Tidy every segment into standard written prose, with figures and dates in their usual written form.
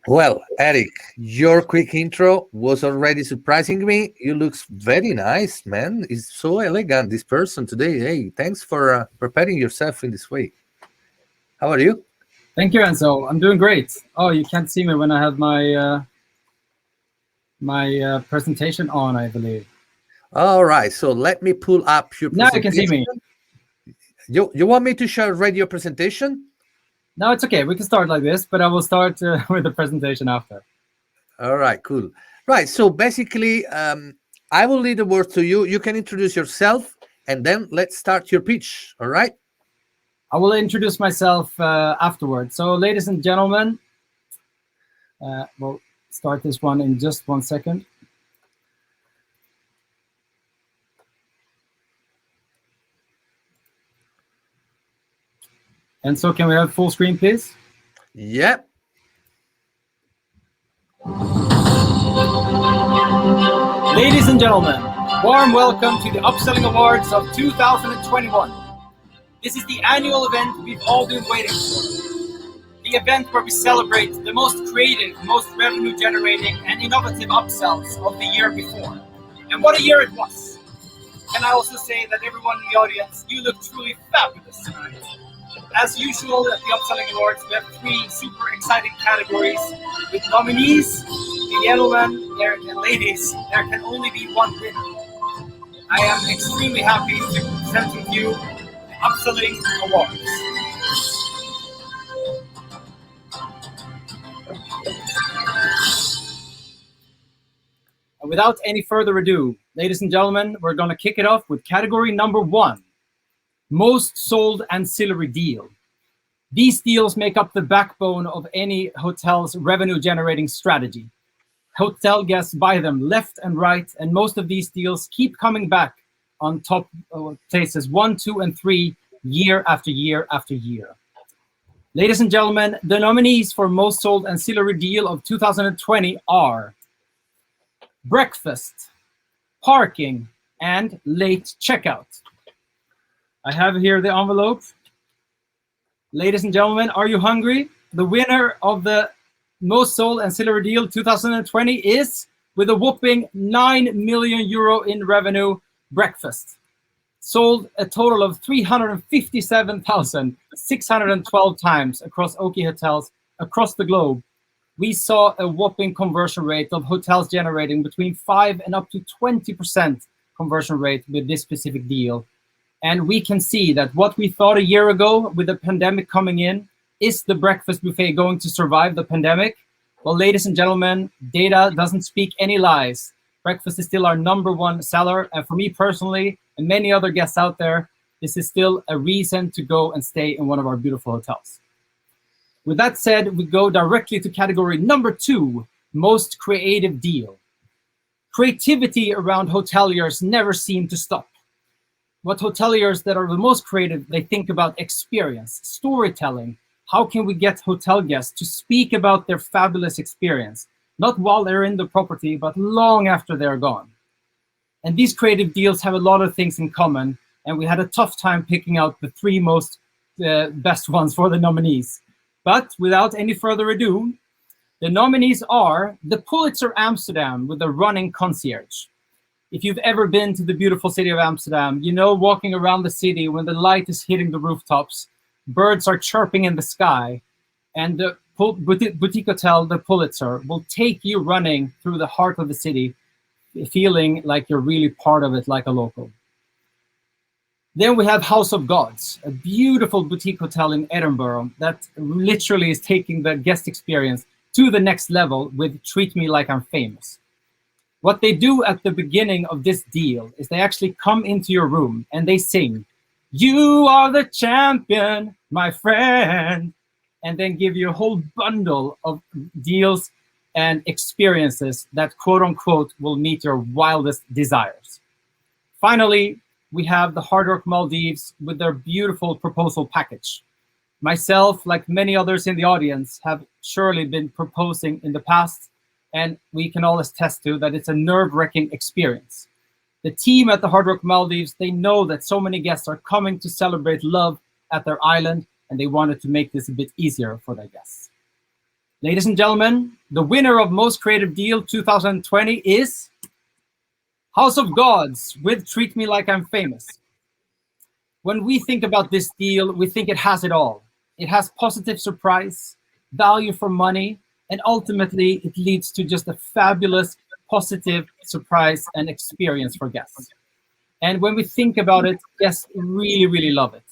Well, Eric, your quick intro was already surprising me. You look very nice, man. It's so elegant, this person today. Hey, thanks for preparing yourself in this way. How are you? Thank you, Enzo. I'm doing great. Oh, you can't see me when I have my presentation on, I believe. All right, so let me pull up your Now you can see presentation. me. You want me to share already your presentation? No, it's okay. We can start like this, but I will start with the presentation after. All right, cool. Right, so basically, I will leave the word to you. You can introduce yourself, and then let's start your pitch, all right? I will introduce myself afterwards. So, ladies and gentlemen, we'll start this one in just 1 second. And so, can we have full screen, please? Yep. Ladies and gentlemen, warm welcome to the Upselling Awards of 2021. This is the annual event we've all been waiting for. The event where we celebrate the most creative, most revenue-generating, and innovative upsells of the year before. And what a year it was! Can I also say that everyone in the audience, you look truly fabulous tonight. As usual at the Upselling Awards, we have 3 super exciting categories with nominees. Gentlemen, and ladies, there can only be one winner. I am extremely happy to present to you the Upselling Awards. And without any further ado, ladies and gentlemen, we're going to kick it off with category number 1, most sold ancillary deal. These deals make up the backbone of any hotel's revenue-generating strategy. Hotel guests buy them left and right, and most of these deals keep coming back on top places 1, 2, and 3 year after year after year. Ladies and gentlemen, the nominees for most sold ancillary deal of 2020 are breakfast, parking, and late checkout. I have here the envelope. Ladies and gentlemen, are you hungry? The winner of the most sold ancillary deal 2020 is, with a whopping 9 million euro in revenue, breakfast. Sold a total of 357,612 times across Oaky hotels across the globe. We saw a whopping conversion rate of hotels generating between 5 and up to 20% conversion rate with this specific deal. And we can see that what we thought a year ago with the pandemic coming in, is the breakfast buffet going to survive the pandemic? Well, ladies and gentlemen, data doesn't speak any lies. Breakfast is still our #1 seller. And for me personally, and many other guests out there, this is still a reason to go and stay in one of our beautiful hotels. With that said, we go directly to category number 2, most creative deal. Creativity around hoteliers never seem to stop. What hoteliers that are the most creative, they think about experience, storytelling. How can we get hotel guests to speak about their fabulous experience, not while they're in the property, but long after they're gone? And these creative deals have a lot of things in common, and we had a tough time picking out the 3 most best ones for the nominees. But without any further ado, the nominees are the Pulitzer Amsterdam with the running concierge. If you've ever been to the beautiful city of Amsterdam, you know walking around the city when the light is hitting the rooftops, birds are chirping in the sky, and the boutique hotel, the Pulitzer, will take you running through the heart of the city, feeling like you're really part of it, like a local. Then we have House of Gods, a beautiful boutique hotel in Edinburgh that literally is taking the guest experience to the next level with Treat Me Like I'm Famous. What they do at the beginning of this deal is they actually come into your room and they sing, "You are the champion, my friend," and then give you a whole bundle of deals and experiences that, quote unquote, will meet your wildest desires. Finally, we have the Hard Rock Maldives with their beautiful proposal package. Myself, like many others in the audience, have surely been proposing in the past, and we can all attest to that it's a nerve-wracking experience. The team at the Hard Rock Maldives, they know that so many guests are coming to celebrate love at their island, and they wanted to make this a bit easier for their guests. Ladies and gentlemen, the winner of Most Creative Deal 2020 is House of Gods with Treat Me Like I'm Famous. When we think about this deal, we think it has it all. It has positive surprise, value for money, and ultimately it leads to just a fabulous, positive surprise and experience for guests. And when we think about it, guests really, really love it.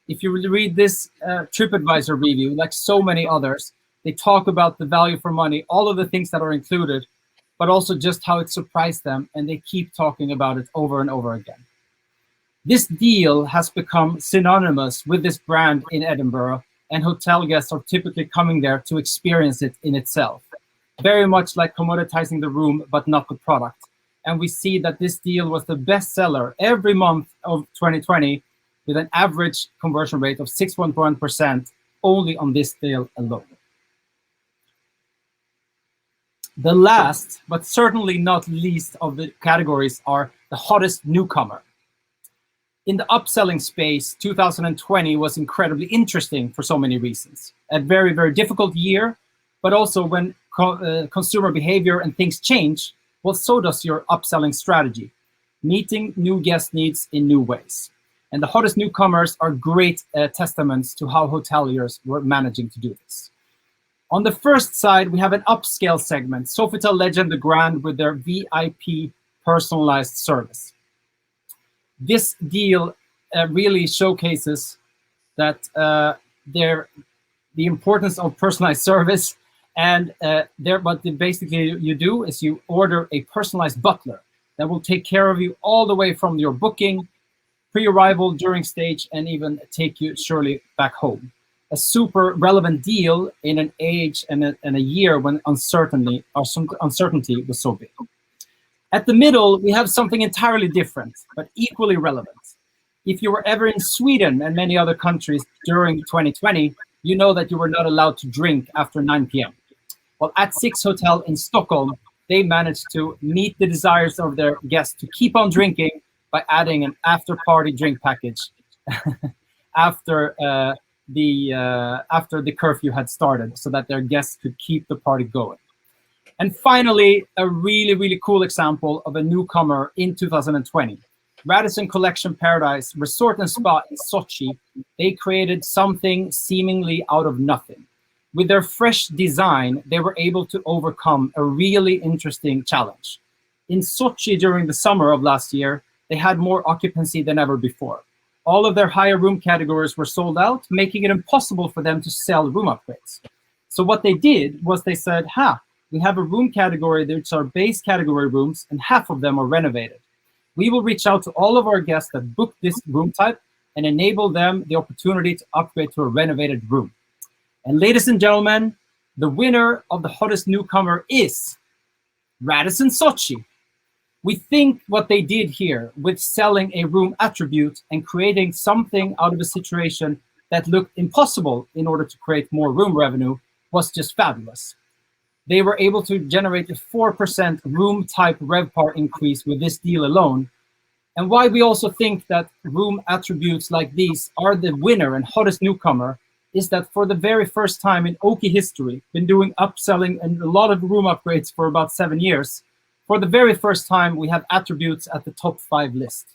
If you read this TripAdvisor review, like so many others, they talk about the value for money, all of the things that are included, but also just how it surprised them, and they keep talking about it over and over again. This deal has become synonymous with this brand in Edinburgh, and hotel guests are typically coming there to experience it in itself. Very much like commoditizing the room, but not the product. And we see that this deal was the best seller every month of 2020, with an average conversion rate of 6.1% only on this deal alone. The last, but certainly not least of the categories are the hottest newcomer. In the upselling space, 2020 was incredibly interesting for so many reasons. A very, very difficult year, but also when consumer behavior and things change, well, so does your upselling strategy, meeting new guest needs in new ways. And the hottest newcomers are great testaments to how hoteliers were managing to do this. On the first side, we have an upscale segment, Sofitel Legend the Grand with their VIP personalized service. This deal really showcases that the importance of personalized service, and what basically you do is you order a personalized butler that will take care of you all the way from your booking, pre-arrival, during stage, and even take you surely back home. A super relevant deal in an age and a year when uncertainty was so big. At the middle, we have something entirely different, but equally relevant. If you were ever in Sweden and many other countries during 2020, you know that you were not allowed to drink after 9 p.m. Well, at Six Hotel in Stockholm, they managed to meet the desires of their guests to keep on drinking by adding an after-party drink package after the curfew had started, so that their guests could keep the party going. And finally, a really, really cool example of a newcomer in 2020. Radisson Collection Paradise Resort and Spa in Sochi, they created something seemingly out of nothing. With their fresh design, they were able to overcome a really interesting challenge. In Sochi during the summer of last year, they had more occupancy than ever before. All of their higher room categories were sold out, making it impossible for them to sell room upgrades. So what they did was they said, we have a room category that's our base category rooms, and half of them are renovated. We will reach out to all of our guests that book this room type and enable them the opportunity to upgrade to a renovated room. And ladies and gentlemen, the winner of the hottest newcomer is Radisson Sochi. We think what they did here with selling a room attribute and creating something out of a situation that looked impossible in order to create more room revenue was just fabulous. They were able to generate a 4% room type RevPAR increase with this deal alone. And why we also think that room attributes like these are the winner and hottest newcomer is that for the very first time in Oaky history, been doing upselling and a lot of room upgrades for about 7 years, for the very first time, we have attributes at the top 5 list.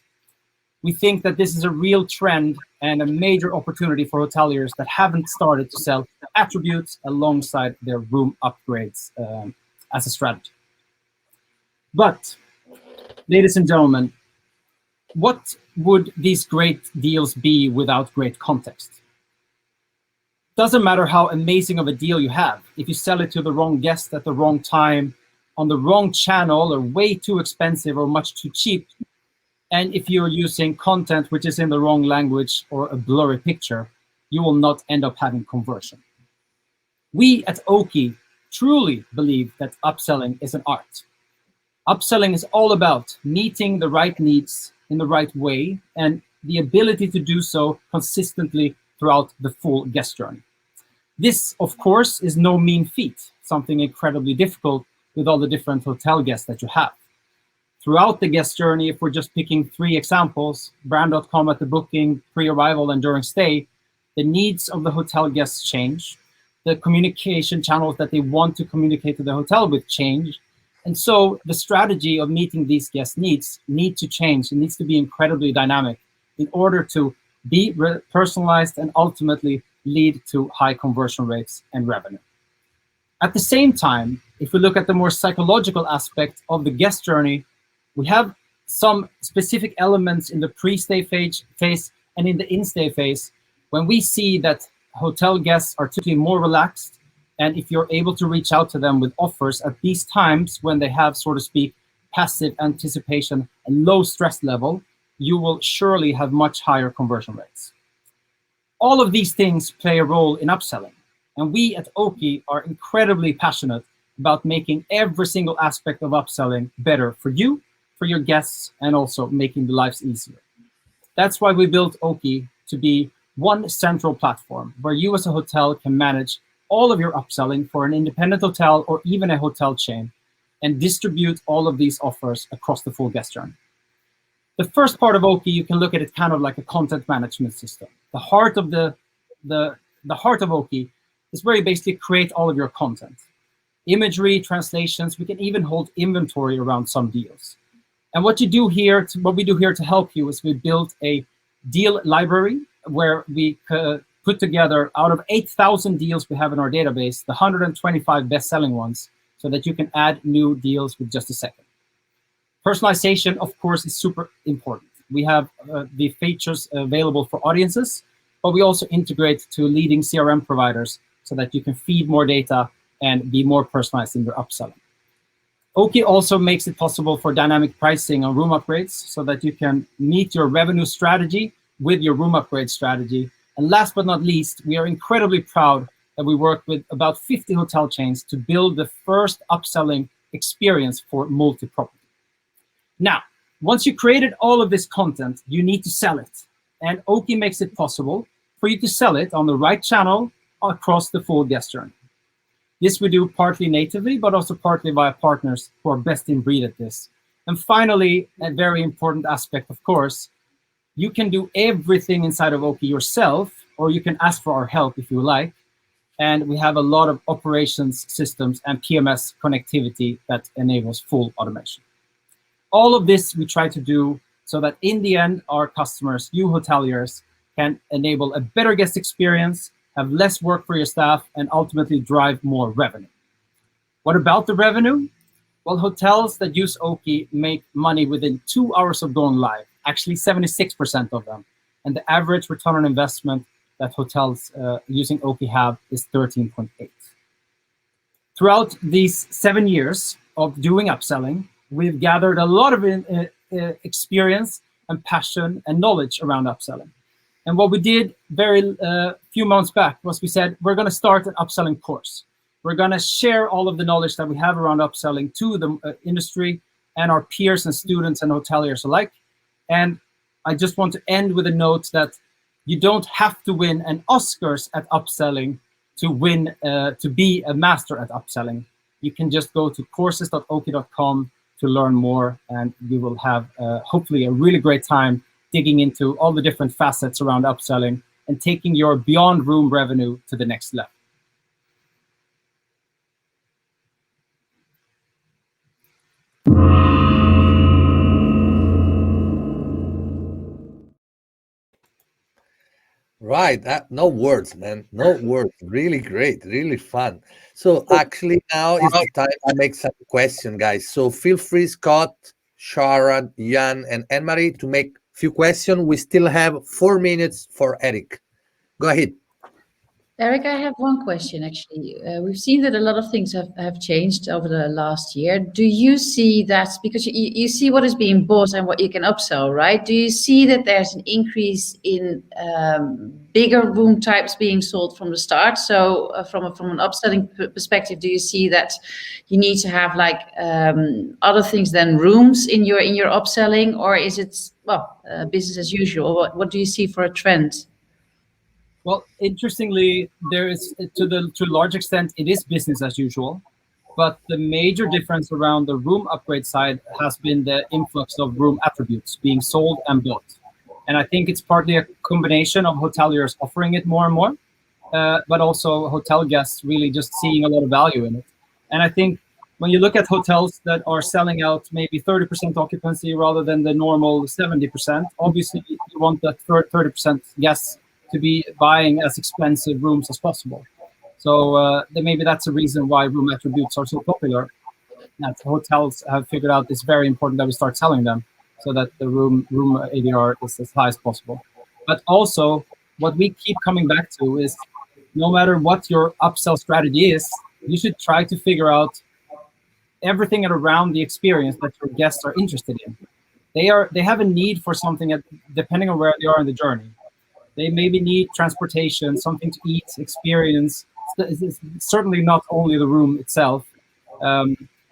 We think that this is a real trend and a major opportunity for hoteliers that haven't started to sell attributes alongside their room upgrades as a strategy. But, ladies and gentlemen, what would these great deals be without great context? Doesn't matter how amazing of a deal you have. If you sell it to the wrong guest at the wrong time, on the wrong channel, or way too expensive or much too cheap, and if you're using content which is in the wrong language or a blurry picture, you will not end up having conversion. We at Oaky truly believe that upselling is an art. Upselling is all about meeting the right needs in the right way and the ability to do so consistently throughout the full guest journey. This, of course, is no mean feat, something incredibly difficult with all the different hotel guests that you have. Throughout the guest journey, if we're just picking 3 examples, brand.com at the booking, pre-arrival, and during stay, the needs of the hotel guests change. the communication channels that they want to communicate to the hotel with change. And so the strategy of meeting these guest needs need to change. It needs to be incredibly dynamic in order to be personalized and ultimately lead to high conversion rates and revenue. At the same time, if we look at the more psychological aspect of the guest journey, we have some specific elements in the pre-stay phase and in the in-stay phase when we see that hotel guests are typically more relaxed, and if you're able to reach out to them with offers at these times when they have, so to speak, passive anticipation and low stress level, you will surely have much higher conversion rates. All of these things play a role in upselling, and we at Oaky are incredibly passionate about making every single aspect of upselling better for you, for your guests, and also making the lives easier. That's why we built Oaky to be one central platform where you as a hotel can manage all of your upselling for an independent hotel or even a hotel chain and distribute all of these offers across the full guest journey. The first part of Oaky, you can look at it kind of like a content management system. The heart of Oaky is where you basically create all of your content. Imagery, translations, we can even hold inventory around some deals. And what we do here to help you is we built a deal library where we put together, out of 8,000 deals we have in our database, the 125 best-selling ones, so that you can add new deals with just a second. Personalization, of course, is super important. We have the features available for audiences, but we also integrate to leading CRM providers so that you can feed more data and be more personalized in your upselling. Oaky also makes it possible for dynamic pricing on room upgrades so that you can meet your revenue strategy with your room upgrade strategy. And last but not least, we are incredibly proud that we work with about 50 hotel chains to build the first upselling experience for multi-property. Now, once you created all of this content, you need to sell it. And Oaky makes it possible for you to sell it on the right channel across the full guest journey. This we do partly natively, but also partly via partners who are best in breed at this. And finally, a very important aspect, of course, you can do everything inside of Oaky yourself, or you can ask for our help if you like. And we have a lot of operations systems and PMS connectivity that enables full automation. All of this we try to do so that in the end, our customers, you hoteliers, can enable a better guest experience, have less work for your staff, and ultimately drive more revenue. What about the revenue? Well, hotels that use Oaky make money within 2 hours of going live, actually 76% of them. And the average return on investment that hotels using Oaky have is 13.8. Throughout these 7 years of doing upselling, we've gathered a lot of experience and passion and knowledge around upselling. And what we did very few months back was we said, we're going to start an upselling course. We're going to share all of the knowledge that we have around upselling to the industry and our peers and students and hoteliers alike. And I just want to end with a note that you don't have to win an Oscars at upselling to win to be a master at upselling. You can just go to courses.oaky.com to learn more, and you will have hopefully a really great time digging into all the different facets around upselling and taking your beyond room revenue to the next level. Right, no words, man. No words. Really great, really fun. So actually now is the time to make some question, guys. So feel free, Scott, Sharon, Jan, and Anne-Marie, to make few questions. We still have 4 minutes for Eric. Go ahead. Eric, I have one question, actually. We've seen that a lot of things have changed over the last year. Do you see that, because you see what is being bought and what you can upsell, right? Do you see that there's an increase in bigger room types being sold from the start? So from an upselling perspective, do you see that you need to have like other things than rooms in your upselling, or is it, well, business as usual? What do you see for a trend? Well, interestingly, there is, to a large extent, it is business as usual. But the major difference around the room upgrade side has been the influx of room attributes being sold and built. And I think it's partly a combination of hoteliers offering it more and more, but also hotel guests really just seeing a lot of value in it. And I think when you look at hotels that are selling out maybe 30% occupancy rather than the normal 70%, obviously you want that 30% guests to be buying as expensive rooms as possible. So then maybe that's a reason why room attributes are so popular. That hotels have figured out it's very important that we start selling them so that the room ADR is as high as possible. But also, what we keep coming back to is no matter what your upsell strategy is, you should try to figure out everything around the experience that your guests are interested in. They have a need for something depending on where they are in the journey. They maybe need transportation, something to eat, experience. It's certainly not only the room itself.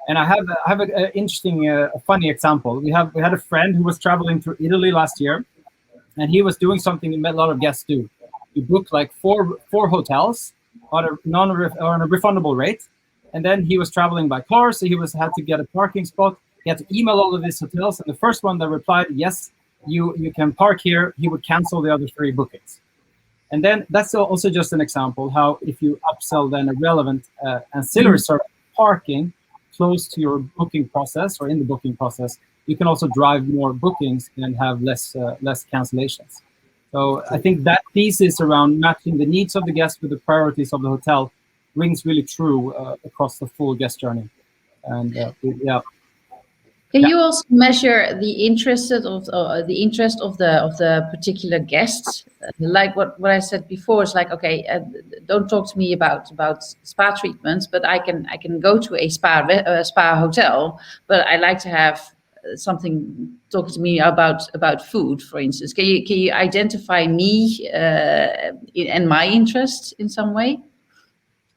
And I have an interesting, funny example. We had a friend who was traveling through Italy last year, and he was doing something a lot of guests do. You book like four hotels on a refundable rate, and then he was traveling by car, so he had to get a parking spot. He had to email all of these hotels, and the first one that replied, yes, you can park here, he would cancel the other 3 bookings. And then that's also just an example how if you upsell then a relevant ancillary service, parking, close to your booking process or in the booking process, you can also drive more bookings and have less cancellations. So I think that thesis around matching the needs of the guest with the priorities of the hotel rings really true across the full guest journey. And yeah. Can you also measure the interest of the particular guests? Like what I said before, it's like, okay, don't talk to me about spa treatments, but I can go to a spa hotel, but I like to have something talking to me about food, for instance. Can you identify me and my interest in some way?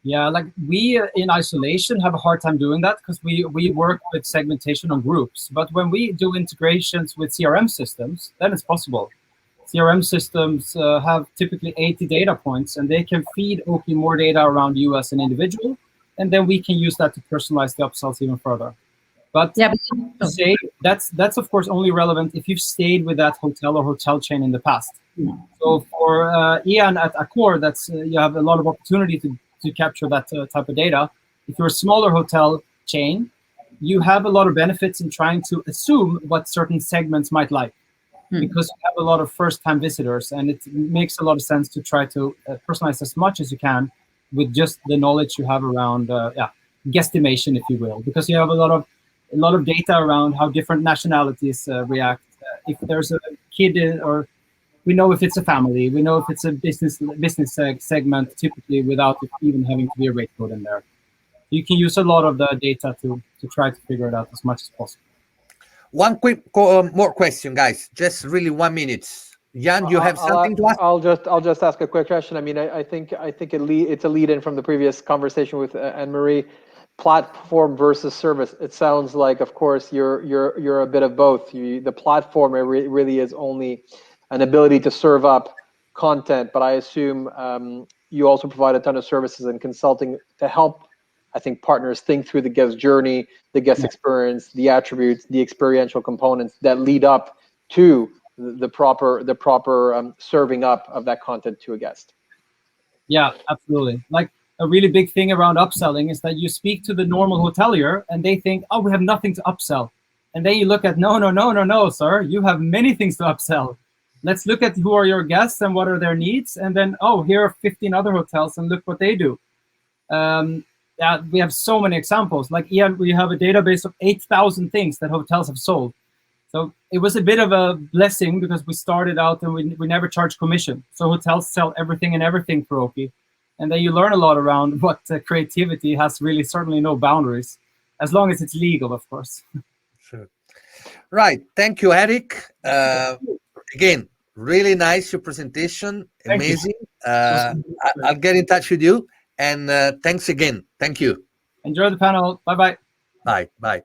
Yeah, like we in isolation have a hard time doing that because we work with segmentation on groups. But when we do integrations with CRM systems, then it's possible. CRM systems have typically 80 data points, and they can feed Oaky more data around you as an individual, and then we can use that to personalize the upsells even further. But yeah, say that's of course only relevant if you've stayed with that hotel or hotel chain in the past. Yeah. So for Ian at Accor, that's you have a lot of opportunity to capture that type of data. If you're a smaller hotel chain, you have a lot of benefits in trying to assume what certain segments might like, because you have a lot of first-time visitors, and it makes a lot of sense to try to personalize as much as you can with just the knowledge you have around, guesstimation, if you will, because you have a lot of data around how different nationalities react. If there's a kid or we know if it's a family. We know if it's a business segment, typically without it even having to be a rate code in there. You can use a lot of the data to try to figure it out as much as possible. One quick more question, guys. Just really 1 minute. Jan, you have something to ask? I'll just ask a quick question. I mean, I think it's a lead in from the previous conversation with Anne-Marie. Platform versus service. It sounds like, of course, you're a bit of both. The platform really is only an ability to serve up content, but I assume you also provide a ton of services and consulting to help, I think, partners think through the guest journey, the guest experience, the attributes, the experiential components that lead up to the proper serving up of that content to a guest. Yeah, absolutely. Like a really big thing around upselling is that you speak to the normal hotelier and they think, oh, we have nothing to upsell. And then you look at, no, sir, you have many things to upsell. Let's look at who are your guests and what are their needs. And then, oh, here are 15 other hotels and look what they do. Yeah, we have so many examples. Like Ian, we have a database of 8,000 things that hotels have sold. So it was a bit of a blessing because we started out and we never charged commission. So hotels sell everything and everything for Oaky. And then you learn a lot around what creativity has really certainly no boundaries, as long as it's legal, of course. Sure. Right. Thank you, Eric. Again, really nice, your presentation. Amazing. I'll get in touch with you. And thanks again. Thank you. Enjoy the panel. Bye-bye. Bye. Bye.